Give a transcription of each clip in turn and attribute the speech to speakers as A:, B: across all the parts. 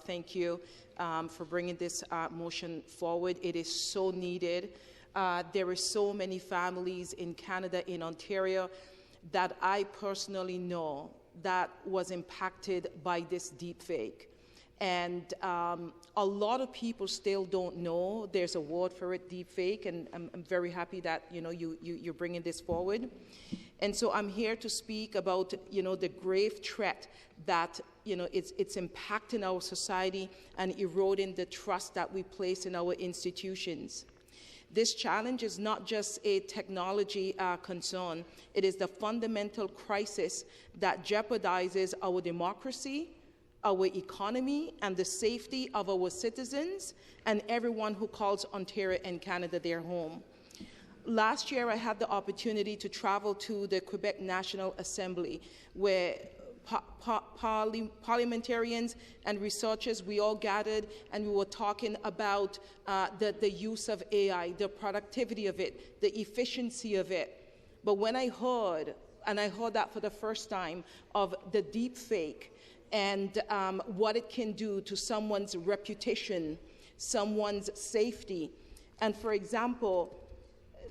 A: Thank you for bringing this motion forward. It is so needed. There are so many families in Canada, in Ontario, that I personally know that was impacted by this deepfake. And a lot of people still don't know. There's a word for it, deepfake, and I'm very happy that you're bringing this forward. And so I'm here to speak about the grave threat that it's impacting our society and eroding the trust that we place in our institutions. This challenge is not just a technology concern. It is the fundamental crisis that jeopardizes our democracy, our economy, and the safety of our citizens and everyone who calls Ontario and Canada their home. Last year, I had the opportunity to travel to the Quebec National Assembly, where parliamentarians and researchers, we all gathered and we were talking about the use of AI, the productivity of it, the efficiency of it. But when I heard, and I heard that for the first time, of the deepfake and what it can do to someone's reputation, someone's safety. And for example,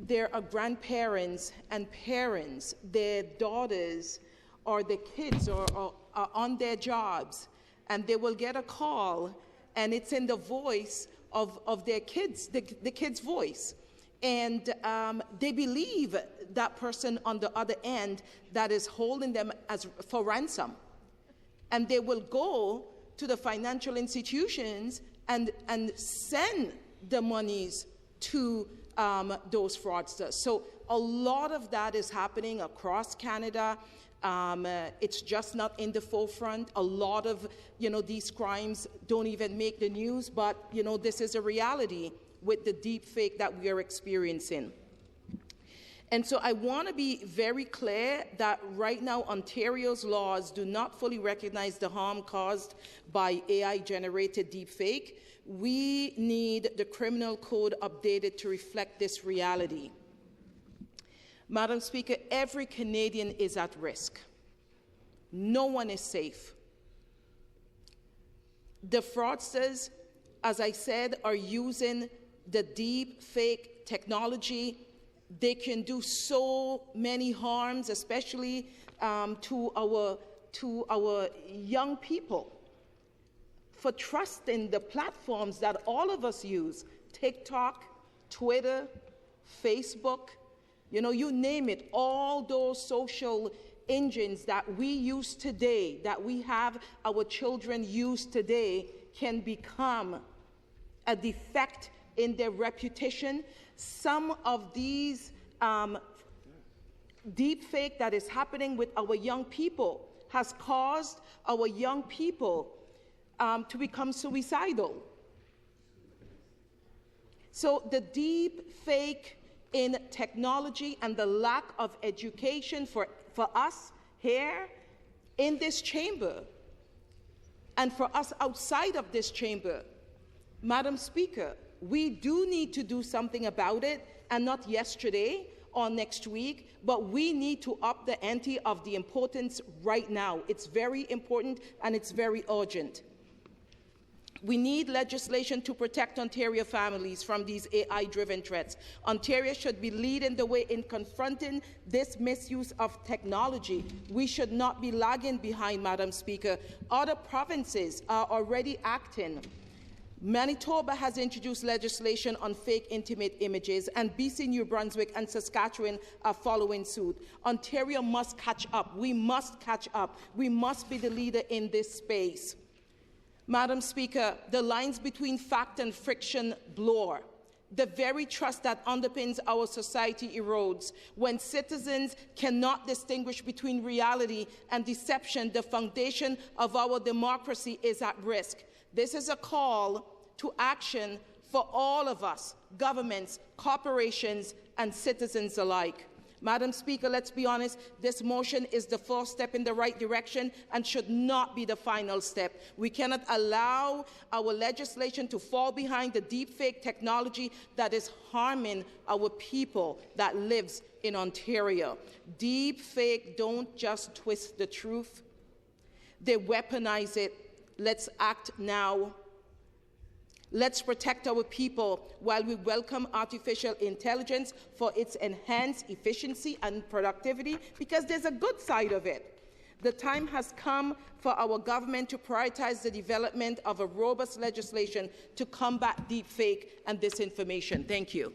A: there are grandparents and parents, their daughters or their kids are on their jobs, and they will get a call, and it's in the voice of their kids, the kid's voice. And they believe that person on the other end that is holding them for ransom. And they will go to the financial institutions and send the monies to those fraudsters. So a lot of that is happening across Canada. It's just not in the forefront. A lot of these crimes don't even make the news, but this is a reality with the deepfake that we are experiencing. And so I want to be very clear that right now Ontario's laws do not fully recognize the harm caused by AI-generated deepfake. We need the criminal code updated to reflect this reality. Madam Speaker, every Canadian is at risk. No one is safe. The fraudsters, as I said, are using the deepfake technology. They can do so many harms, especially to our young people, for trusting the platforms that all of us use: TikTok, Twitter, Facebook, you name it. All those social engines that we use today, that we have our children use today, can become a defect in their reputation. Some of these deepfake that is happening with our young people has caused our young people to become suicidal. So the deepfake in technology and the lack of education for us here in this chamber and for us outside of this chamber, Madam Speaker, we do need to do something about it, and not yesterday or next week, but we need to up the ante of the importance right now. It's very important and it's very urgent. We need legislation to protect Ontario families from these AI-driven threats. Ontario should be leading the way in confronting this misuse of technology. We should not be lagging behind, Madam Speaker. Other provinces are already acting. Manitoba has introduced legislation on fake intimate images, and BC, New Brunswick, and Saskatchewan are following suit. Ontario must catch up. We must catch up. We must be the leader in this space. Madam Speaker, the lines between fact and fiction blur. The very trust that underpins our society erodes. When citizens cannot distinguish between reality and deception, the foundation of our democracy is at risk. This is a call to action for all of us, governments, corporations, and citizens alike. Madam Speaker, let's be honest, this motion is the first step in the right direction and should not be the final step. We cannot allow our legislation to fall behind the deepfake technology that is harming our people that lives in Ontario. Deepfake don't just twist the truth, they weaponize it Let's act now. Let's protect our people while we welcome artificial intelligence for its enhanced efficiency and productivity, because there's a good side of it. The time has come for our government to prioritize the development of a robust legislation to combat deepfake and disinformation. Thank you.